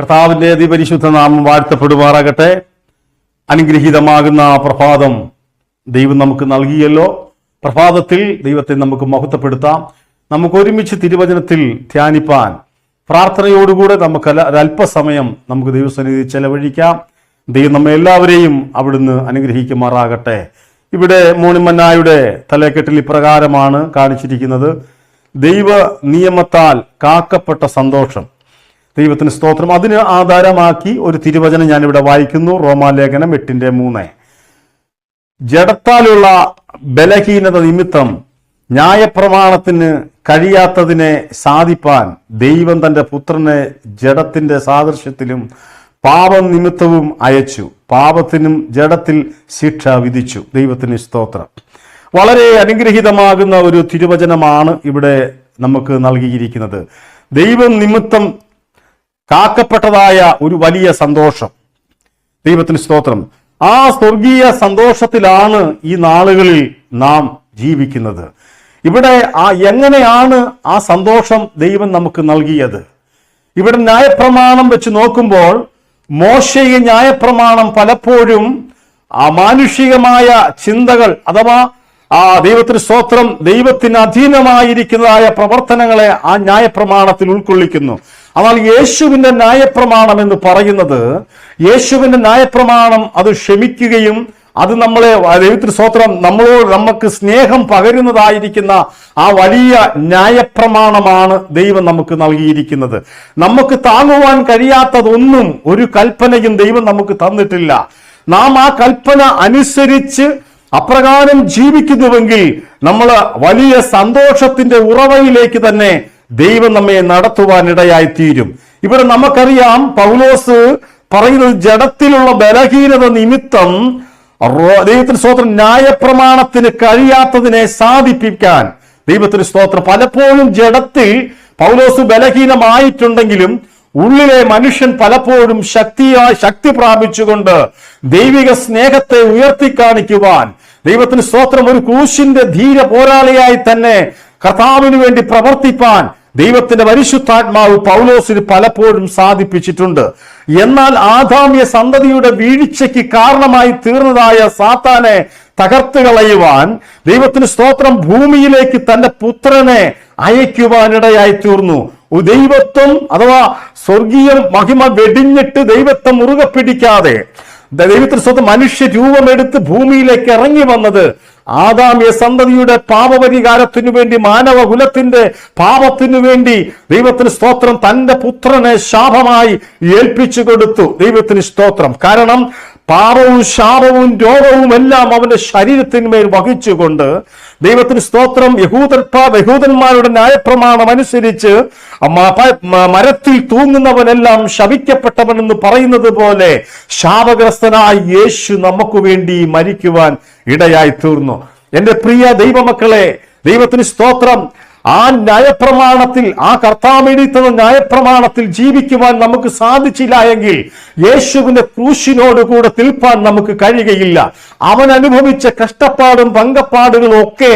കർത്താവിന്റെ അതിപരിശുദ്ധ നാമം വാഴ്ത്തപ്പെടുമാറാകട്ടെ. അനുഗ്രഹീതമാകുന്ന പ്രഭാതം ദൈവം നമുക്ക് നൽകിയല്ലോ. പ്രഭാതത്തിൽ ദൈവത്തെ നമുക്ക് മഹത്വപ്പെടുത്താം. നമുക്ക് ഒരുമിച്ച് തിരുവചനത്തിൽ ധ്യാനിപ്പാൻ പ്രാർത്ഥനയോടുകൂടെ നമുക്ക് ഒരല്പസമയം നമുക്ക് ദൈവസന്നിധി ചെലവഴിക്കാം. ദൈവം നമ്മെ എല്ലാവരെയും അവിടുന്ന് അനുഗ്രഹിക്കുമാറാകട്ടെ. ഇവിടെ മോണിമന്നായുടെ തലക്കെട്ടിൽ ഇപ്രകാരമാണ് കാണിച്ചിരിക്കുന്നത്: ദൈവ നിയമത്താൽ കാക്കപ്പെട്ട സന്തോഷം. ദൈവത്തിന് സ്തോത്രം. അതിന് ആധാരമാക്കി ഒരു തിരുവചനം ഞാനിവിടെ വായിക്കുന്നു. റോമാലേഖനം 8:3. ജഡത്താലുള്ള ബലഹീനത നിമിത്തം ന്യായപ്രമാണത്തിന് കഴിയാത്തതിനെ സാധിപ്പാൻ ദൈവം തന്റെ പുത്രനെ ജഡത്തിന്റെ സാദൃശ്യത്തിലും പാപം നിമിത്തവും അയച്ചു. പാപത്തിനും ജഡത്തിൽ ശിക്ഷ വിധിച്ചു. ദൈവത്തിന് സ്തോത്രം. വളരെ അനുഗ്രഹീതമാകുന്ന ഒരു തിരുവചനമാണ് ഇവിടെ നമുക്ക് നൽകിയിരിക്കുന്നത്. ദൈവം നിമിത്തം കാക്കപ്പെട്ടതായ ഒരു വലിയ സന്തോഷം. ദൈവത്തിന് സ്തോത്രം. ആ സ്വർഗീയ സന്തോഷത്തിലാണ് ഈ നാളുകളിൽ നാം ജീവിക്കുന്നത്. ഇവിടെ എങ്ങനെയാണ് ആ സന്തോഷം ദൈവം നമുക്ക് നൽകിയത്? ഇവിടെ ന്യായപ്രമാണം വെച്ച് നോക്കുമ്പോൾ മോശയെ ന്യായപ്രമാണം പലപ്പോഴും മാനുഷികമായ ചിന്തകൾ അഥവാ ദൈവത്തിന് സ്തോത്രം ദൈവത്തിന് അധീനമായിരിക്കുന്നതായ പ്രവർത്തനങ്ങളെ ആ ന്യായപ്രമാണത്തിൽ ഉൾക്കൊള്ളിക്കുന്നു. എന്നാൽ യേശുവിന്റെ ന്യായപ്രമാണം എന്ന് പറയുന്നത്, യേശുവിന്റെ ന്യായപ്രമാണം അത് ക്ഷമിക്കുകയും അത് നമ്മളെ ദൈവത്തിന് സ്തോത്രം നമുക്ക് സ്നേഹം പകരുന്നതായിരിക്കുന്ന ആ വലിയ ന്യായപ്രമാണമാണ് ദൈവം നമുക്ക് നൽകിയിരിക്കുന്നത്. നമുക്ക് താങ്ങുവാൻ കഴിയാത്തതൊന്നും ഒരു കൽപ്പനയും ദൈവം നമുക്ക് തന്നിട്ടില്ല. നാം ആ കൽപ്പന അനുസരിച്ച് അപ്രകാരം ജീവിക്കുന്നുവെങ്കിൽ നമ്മൾ വലിയ സന്തോഷത്തിന്റെ ഉറവയിലേക്ക് തന്നെ ദൈവം നമ്മെ നടത്തുവാൻ ഇടയായിത്തീരും. ഇവിടെ നമുക്കറിയാം, പൗലോസ് പറയുന്നത് ജഡത്തിലുള്ള ബലഹീനത നിമിത്തം ദൈവത്തിന് സ്തോത്രം ന്യായപ്രമാണത്തിന് കഴിയാത്തതിനെ സാധിപ്പിക്കാൻ. ദൈവത്തിന് സ്തോത്രം. പലപ്പോഴും ജഡത്തിൽ പൗലോസ് ബലഹീനമായിട്ടുണ്ടെങ്കിലും ഉള്ളിലെ മനുഷ്യൻ പലപ്പോഴും ശക്തി പ്രാപിച്ചുകൊണ്ട് ദൈവിക സ്നേഹത്തെ ഉയർത്തിക്കാണിക്കുവാൻ, ദൈവത്തിന് സ്തോത്രം ഒരു ക്രൂശിന്റെ ധീര പോരാളിയായി തന്നെ കർത്താവിന് വേണ്ടി പ്രവർത്തിപ്പാൻ ദൈവത്തിന്റെ പരിശുദ്ധാത്മാവ് പൗലോസിന് പലപ്പോഴും സാധിപ്പിച്ചിട്ടുണ്ട്. എന്നാൽ ആദാമ്യ സന്തതിയുടെ വീഴ്ചയ്ക്ക് കാരണമായി തീർന്നതായ സാത്താനെ തകർത്ത് കളയുവാൻ ദൈവത്തിന് സ്തോത്രം ഭൂമിയിലേക്ക് തന്റെ പുത്രനെ അയക്കുവാനിടയായി തീർന്നു. ദൈവത്വം അഥവാ സ്വർഗീയ മഹിമ വെടിഞ്ഞിട്ട് ദൈവത്തെ മുറുകെ പിടിക്കാതെ ദൈവത്തിന് സ്വന്തം മനുഷ്യ രൂപമെടുത്ത് ഭൂമിയിലേക്ക് ഇറങ്ങി വന്നത് ആദാമ്യ സന്തതിയുടെ പാപപരിഹാരത്തിനു വേണ്ടി, മാനവകുലത്തിന്റെ പാപത്തിനു വേണ്ടി ദൈവത്തിന് സ്തോത്രം തന്റെ പുത്രനെ ശാപമായി ഏൽപ്പിച്ചു കൊടുത്തു. ദൈവത്തിന് സ്തോത്രം. കാരണം പാപവും ശാപവും രോഗവും എല്ലാം അവന്റെ ശരീരത്തിന്മേൽ വഹിച്ചുകൊണ്ട് ദൈവത്തിന് സ്തോത്രം യഹൂദന്മാരുടെ ന്യായപ്രമാണം അനുസരിച്ച് മരത്തിൽ തൂങ്ങുന്നവനെല്ലാം ശപിക്കപ്പെട്ടവൻ എന്ന് പറയുന്നത് പോലെ ശാപഗ്രസ്തനായ യേശു നമുക്ക് വേണ്ടി മരിക്കുവാൻ ഇടയായി തീർന്നു. എന്റെ പ്രിയ ദൈവമക്കളെ, ദൈവത്തിന് സ്തോത്രം. ആ ന്യായപ്രമാണത്തിൽ, ആ കർത്താവെഴുത്തുന്ന ന്യായപ്രമാണത്തിൽ ജീവിക്കുവാൻ നമുക്ക് സാധിച്ചില്ല എങ്കിൽ യേശുവിന്റെ ക്രൂശിനോടുകൂടെ നിൽപ്പാൻ നമുക്ക് കഴിയുകയില്ല. അവൻ അനുഭവിച്ച കഷ്ടപ്പാടും പങ്കപ്പാടുകളും ഒക്കെ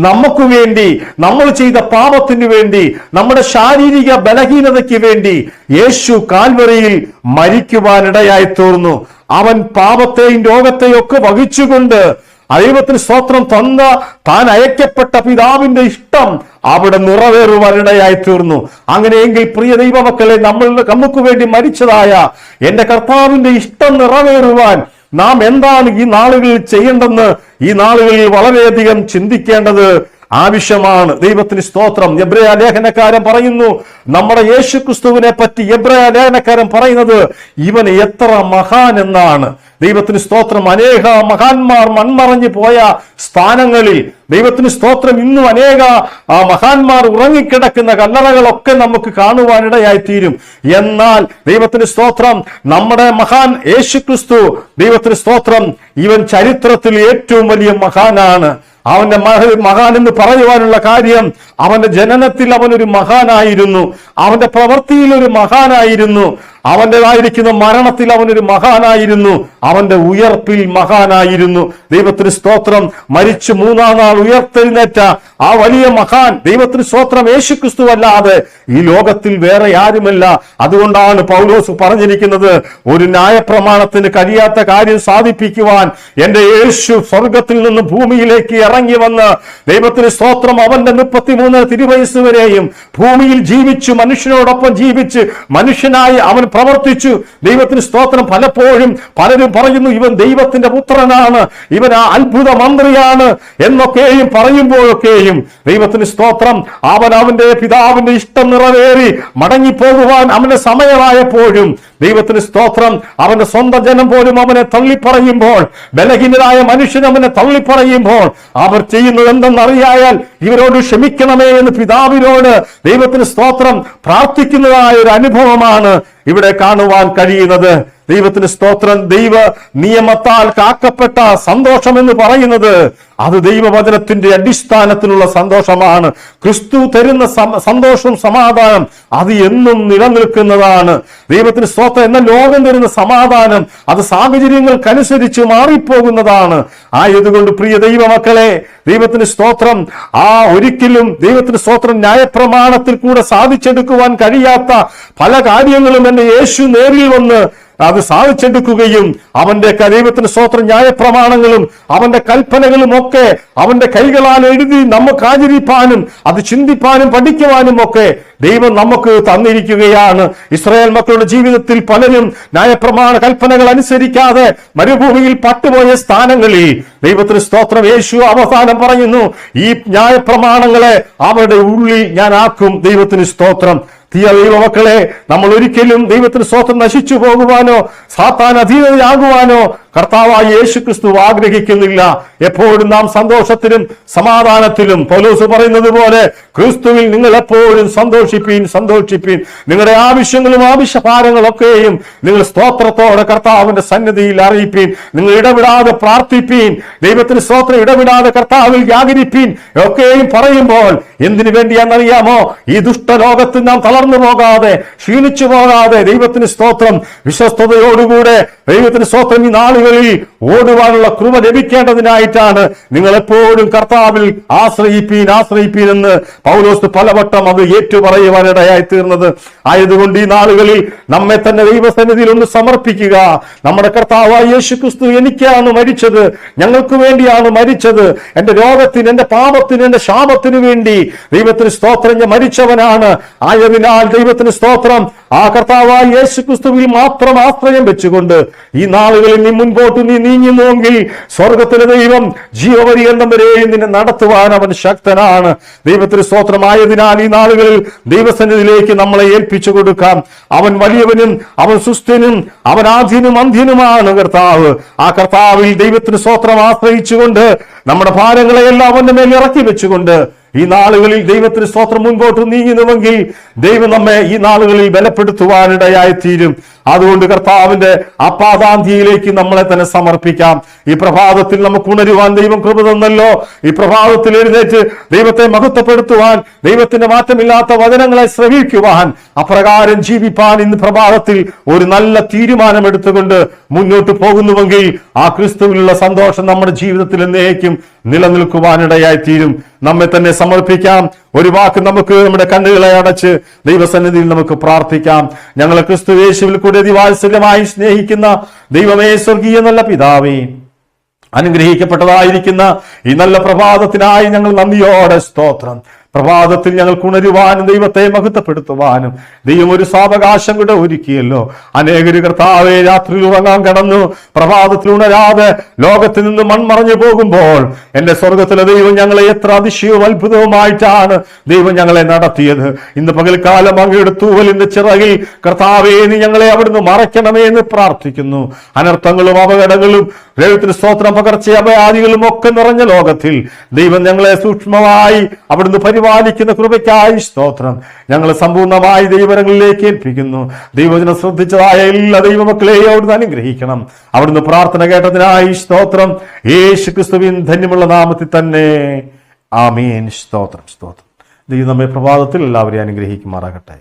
നമുക്ക് വേണ്ടി, നമ്മൾ ചെയ്ത പാപത്തിനു വേണ്ടി, നമ്മുടെ ശാരീരിക ബലഹീനതയ്ക്ക് വേണ്ടി യേശു കാൽവറിയിൽ മരിക്കുവാനിടയായി തീർന്നു. അവൻ പാപത്തെയും രോഗത്തെയും ഒക്കെ വഹിച്ചുകൊണ്ട് ദൈവത്തിന് സ്തോത്രം താൻ അയക്കപ്പെട്ട പിതാവിന്റെ ഇഷ്ടം അവിടെ നിറവേറുവാനിടയായി തീർന്നു. അങ്ങനെയെങ്കിൽ പ്രിയ ദൈവമക്കളെ, നമുക്ക് വേണ്ടി മരിച്ചതായ എന്റെ കർത്താവിന്റെ ഇഷ്ടം നിറവേറുവാൻ നാം എന്താണ് ഈ നാളുകളിൽ ചെയ്യേണ്ടെന്ന് ഈ നാളുകളിൽ വളരെയധികം ചിന്തിക്കേണ്ടത് ആവശ്യമാണ്. ദൈവത്തിന് സ്തോത്രം. എബ്രായ ലേഖനക്കാരൻ പറയുന്നു, നമ്മുടെ യേശു ക്രിസ്തുവിനെ പറ്റി എബ്രായ ലേഖനക്കാരൻ പറയുന്നത് ഇവൻ എത്ര മഹാൻ എന്നാണ്. ദൈവത്തിന് സ്തോത്രം. അനേക മഹാന്മാർ മൺമറഞ്ഞു പോയ സ്ഥാനങ്ങളിൽ ദൈവത്തിന് സ്തോത്രം ഇന്നും അനേക മഹാന്മാർ ഉറങ്ങിക്കിടക്കുന്ന കല്ലറകളൊക്കെ നമുക്ക് കാണുവാനിടയായി തീരും. എന്നാൽ ദൈവത്തിന് സ്തോത്രം നമ്മുടെ മഹാൻ യേശു ക്രിസ്തു, ദൈവത്തിന് സ്തോത്രം, ഇവൻ ചരിത്രത്തിൽ ഏറ്റവും വലിയ മഹാനാണ്. അവന്റെ മഹാൻ എന്ന് പറയുവാനുള്ള കാര്യം, അവന്റെ ജനനത്തിൽ അവനൊരു മഹാനായിരുന്നു, അവന്റെ പ്രവൃത്തിയിൽ ഒരു മഹാനായിരുന്നു, അവൻ്റെതായിരിക്കുന്ന മരണത്തിൽ അവനൊരു മഹാനായിരുന്നു, അവന്റെ ഉയർപ്പിൽ മഹാനായിരുന്നു. ദൈവത്തിന് സ്തോത്രം. മരിച്ചു 3-ാം നാൾ ഉയർത്തെഴുന്നേറ്റ ആ വലിയ മഹാൻ, ദൈവത്തിന് സ്തോത്രം, യേശുക്രിസ്തു അല്ലാതെ ഈ ലോകത്തിൽ വേറെ ആരുമല്ല. അതുകൊണ്ടാണ് പൗലോസ് പറഞ്ഞിരിക്കുന്നത്, ഒരു ന്യായപ്രമാണത്തിന് കഴിയാത്ത കാര്യം സാധിപ്പിക്കുവാൻ എന്റെ യേശു സ്വർഗത്തിൽ നിന്ന് ഭൂമിയിലേക്ക് ഇറങ്ങി വന്ന്, ദൈവത്തിന് സ്തോത്രം, അവന്റെ 33 തിരുവയസ്സ് വരെയും ഭൂമിയിൽ ജീവിച്ചു, മനുഷ്യനോടൊപ്പം ജീവിച്ച് മനുഷ്യനായി അവൻ പ്രവർത്തിച്ചു. ദൈവത്തിന് സ്തോത്രം. പലപ്പോഴും പലരും പറയുന്നു, ഇവൻ ദൈവത്തിന്റെ പുത്രനാണ്, ഇവൻ ആ അത്ഭുത മന്ത്രിയാണ് എന്നൊക്കെയും പറയുമ്പോഴൊക്കെയും ദൈവത്തിന് സ്തോത്രം, അവന്റെ പിതാവിന്റെ ഇഷ്ടം നിറവേറി മടങ്ങിപ്പോകുവാൻ അവന്റെ സമയമായപ്പോഴും ദൈവത്തിന് സ്തോത്രം, അവന്റെ സ്വന്തം ജനം പോലും അവനെ തള്ളിപ്പറയുമ്പോൾ, ബലഹീനരായ മനുഷ്യൻ അവനെ തള്ളിപ്പറയുമ്പോൾ, അവർ ചെയ്യുന്നത് എന്തെന്നറിയായാൽ ഇവരോട് ക്ഷമിക്കണമേ എന്ന് പിതാവിനോട് ദൈവത്തിന് സ്തോത്രം പ്രാർത്ഥിക്കുന്നതായ ഒരു അനുഭവമാണ് ഇവിടെ കാണുവാൻ കഴിയുന്നത്. ദൈവത്തിന് സ്തോത്രം. ദൈവ നിയമത്താൽ കാക്കപ്പെട്ട സന്തോഷം എന്ന് പറയുന്നത് അത് ദൈവവചനത്തിന്റെ അടിസ്ഥാനത്തിലുള്ള സന്തോഷമാണ്. ക്രിസ്തു തരുന്ന സന്തോഷം, സമാധാനം അത് എന്നും നിലനിൽക്കുന്നതാണ്. ദൈവത്തിന് സ്തോത്രം. എന്നാൽ ലോകം തരുന്ന സമാധാനം അത് സാഹചര്യങ്ങൾക്കനുസരിച്ച് മാറിപ്പോകുന്നതാണ്. ആയതുകൊണ്ട് പ്രിയ ദൈവമക്കളെ, ദൈവത്തിന് സ്തോത്രം, ഒരിക്കലും ദൈവത്തിന് സ്തോത്രം ന്യായപ്രമാണത്തിൽ കൂടെ സാധിച്ചെടുക്കുവാൻ കഴിയാത്ത പല കാര്യങ്ങളും എന്നെ യേശു നേരിൽ വന്ന് അത് സാധിച്ചെടുക്കുകയും അവന്റെ ദൈവത്തിന് സ്തോത്രം ന്യായപ്രമാണങ്ങളും അവന്റെ കൽപ്പനകളും ഒക്കെ അവന്റെ കൈകളാൽ എഴുതി നമുക്ക് ആചരിപ്പാനും അത് ചിന്തിപ്പാനും പഠിക്കുവാനും ഒക്കെ ദൈവം നമുക്ക് തന്നിരിക്കുകയാണ്. ഇസ്രായേൽ മക്കളുടെ ജീവിതത്തിൽ പലരും ന്യായപ്രമാണ കൽപ്പനകൾ അനുസരിക്കാതെ മരുഭൂമിയിൽ പട്ടുപോയ സ്ഥാനങ്ങളിൽ ദൈവത്തിന് സ്തോത്രം, യേശു അവസാനം പറയുന്നു, ഈ ന്യായപ്രമാണങ്ങളെ അവരുടെ ഉള്ളിൽ ഞാൻ ആക്കും. ദൈവത്തിന് സ്തോത്രം. ദൈവമക്കളെ, നമ്മൾ ഒരിക്കലും ദൈവത്തിന് സ്തോത്രം നശിച്ചു പോകുവാനോ സാത്താൻ അധീനതയാകുവാനോ കർത്താവായ യേശുക്രിസ്തു ആഗ്രഹിക്കുന്നില്ല. എപ്പോഴും നാം സന്തോഷത്തിലും സമാധാനത്തിലും, പൗലോസ് പറയുന്നത് പോലെ, ക്രിസ്തുവിൽ നിങ്ങൾ എപ്പോഴും സന്തോഷിപ്പീൻ. നിങ്ങളുടെ ആവശ്യങ്ങളും ആവശ്യഭാരങ്ങളൊക്കെയും നിങ്ങൾ സ്തോത്രത്തോടെ കർത്താവിന്റെ സന്നിധിയിൽ അറിയിപ്പീൻ. നിങ്ങൾ ഇടവിടാതെ പ്രാർത്ഥിപ്പീൻ. ദൈവത്തിന് സ്തോത്രം, ഇടവിടാതെ കർത്താവിൽ ജാഗരിപ്പീൻ ഒക്കെയും പറയുമ്പോൾ എന്തിനു വേണ്ടിയാണെന്നറിയാമോ? ഈ ദുഷ്ടലോകത്ത് നാം തളർന്നു പോകാതെ, ക്ഷീണിച്ചു പോകാതെ, ദൈവത്തിന് സ്തോത്രം, വിശ്വസ്തയോടുകൂടെ ദൈവത്തിന് സ്തോത്രം ഈ നാളുകളിൽ ഓടുവാനുള്ള കൃപ ലഭിക്കേണ്ടതിനായിട്ടാണ് നിങ്ങൾ എപ്പോഴും കർത്താവിൽ ആശ്രയിപ്പീൻ എന്ന് പൗലോസ് പലവട്ടം അത് ഏറ്റുപറയുവാനിടയായി തീർന്നത്. ആയതുകൊണ്ട് ഈ നാളുകളിൽ നമ്മെ തന്നെ ദൈവസന്നിധിയിൽ ഒന്ന് സമർപ്പിക്കുക. നമ്മുടെ കർത്താവായ യേശുക്രിസ്തു എനിക്കാണ് മരിച്ചത്, ഞങ്ങൾക്ക് വേണ്ടിയാണ് മരിച്ചത്, എന്റെ രോഗത്തിന്, എന്റെ പാപത്തിന്, എന്റെ ശാപത്തിനു വേണ്ടി ദൈവത്തിന് സ്തോത്രം ഞാൻ മരിച്ചവനാണ്. ആയതിനാൽ ദൈവത്തിന് സ്തോത്രം, ആ കർത്താവായ യേശുക്രിസ്തുവിൽ മാത്രം ആശ്രയം വെച്ചുകൊണ്ട് ഈ നാളുകളിൽ നീ മുൻപോട്ട് നീങ്ങുന്നുവെങ്കിൽ സ്വർഗത്തിലെ ദൈവം ജീവപര്യന്തം വരെയും നിന്നെ നടത്തുവാൻ അവൻ ശക്തനാണ്. ദൈവത്തിന് സ്തോത്രമായതിനാൽ ഈ നാളുകളിൽ ദൈവസന്നിധിയിലേക്ക് നമ്മളെ ഏൽപ്പിച്ചു കൊടുക്കാം. അവൻ വലിയവനും അവൻ സുസ്ഥനും അവൻ ആദ്യനും അന്ത്യനുമാണ് കർത്താവ്. ആ കർത്താവിൽ ദൈവത്തിന് സ്തോത്രം ആശ്രയിച്ചുകൊണ്ട് നമ്മുടെ ഭാരങ്ങളെയെല്ലാം അവന്റെ മേൽ ഇറക്കി വെച്ചുകൊണ്ട് ഈ നാളുകളിൽ ദൈവത്തിന് സ്തോത്രം മുൻപോട്ട് നീങ്ങുന്നുവെങ്കിൽ ദൈവം നമ്മെ ഈ നാളുകളിൽ ബലപ്പെടുത്തുവാനിടയായി തീരും. അതുകൊണ്ട് കർത്താവിന്റെ അപ്പാദാന്തിയിലേക്ക് നമ്മളെ തന്നെ സമർപ്പിക്കാം. ഈ പ്രഭാതത്തിൽ നമുക്ക് ഉണരുവാൻ ദൈവം കൃപ തന്നല്ലോ. ഈ പ്രഭാതത്തിൽ എഴുന്നേറ്റ് ദൈവത്തെ മഹത്വപ്പെടുത്തുവാൻ, ദൈവത്തിന്റെ മാറ്റമില്ലാത്ത വചനങ്ങളെ ശ്രവിക്കുവാൻ, അപ്രകാരം ജീവിപ്പാൻ ഇന്ന് പ്രഭാതത്തിൽ ഒരു നല്ല തീരുമാനം എടുത്തുകൊണ്ട് മുന്നോട്ട് പോകുന്നുവെങ്കിൽ ആ ക്രിസ്തുവിലുള്ള സന്തോഷം നമ്മുടെ ജീവിതത്തിൽ എന്നേക്കും നിലനിൽക്കുവാനിടയായി തീരും. നമ്മെ തന്നെ സമർപ്പിക്കാം. ഒരു വാക്ക് നമുക്ക് നമ്മുടെ കണ്ണുകളെ അടച്ച് ദൈവസന്നിധിയിൽ നമുക്ക് പ്രാർത്ഥിക്കാം. ഞങ്ങളെ ക്രിസ്തു യേശുവിൽ കൂടി അതിവാത്സല്യമായി സ്നേഹിക്കുന്ന ദൈവമേ, സ്വർഗീയ നല്ല പിതാവേ, അനുഗ്രഹിക്കപ്പെട്ടതായിരിക്കുന്ന ഈ നല്ല പ്രഭാതത്തിനായി ഞങ്ങൾ നന്ദിയോടെ സ്തോത്രം. പ്രഭാതത്തിൽ ഞങ്ങൾക്ക് ഉണരുവാനും ദൈവത്തെ മഹത്വപ്പെടുത്തുവാനും ദൈവം ഒരു സാവകാശം കൂടെ ഒരുക്കിയല്ലോ. അനേകര് കർത്താവെ രാത്രിയിൽ ഉറങ്ങാൻ കിടന്നു, പ്രഭാതത്തിൽ ഉണരാതെ ലോകത്തിൽ നിന്ന് മൺമറഞ്ഞു പോകുമ്പോൾ എന്റെ സ്വർഗത്തിലെ ദൈവം ഞങ്ങളെ എത്ര അതിശയവും അത്ഭുതവുമായിട്ടാണ് ദൈവം ഞങ്ങളെ നടത്തിയത്. ഇന്ന് പകൽക്കാലം അങ്ങയുടെ തൂവലിന്റെ ചിറകിൽ കർത്താവേ നീ ഞങ്ങളെ അവിടുന്ന് മറയ്ക്കണമേ എന്ന് പ്രാർത്ഥിക്കുന്നു. അനർത്ഥങ്ങളും അപകടങ്ങളും ദൈവത്തിന് സ്തോത്രം പകർച്ച അപയാദികളും ഒക്കെ നിറഞ്ഞ ലോകത്തിൽ ദൈവം ഞങ്ങളെ സൂക്ഷ്മമായി അവിടുന്ന് പരിപാലിക്കുന്ന കൃപയ്ക്കായി സ്തോത്രം. ഞങ്ങളെ സമ്പൂർണ്ണമായി ദൈവങ്ങളിലേക്ക് ഏൽപ്പിക്കുന്നു. ദൈവജനം ശ്രദ്ധിച്ചതായ എല്ലാ ദൈവമക്കളെയും അവിടുന്ന് അനുഗ്രഹിക്കണം. അവിടുന്ന് പ്രാർത്ഥന കേട്ടതിനായി സ്തോത്രം. യേശു ക്രിസ്തുവിൻ ധന്യമുള്ള നാമത്തിൽ തന്നെ ആമേൻ. സ്തോത്രം. ദൈവം നമ്മെ പ്രഭാതത്തിൽ എല്ലാവരെയും അനുഗ്രഹിക്കുമാറാകട്ടെ.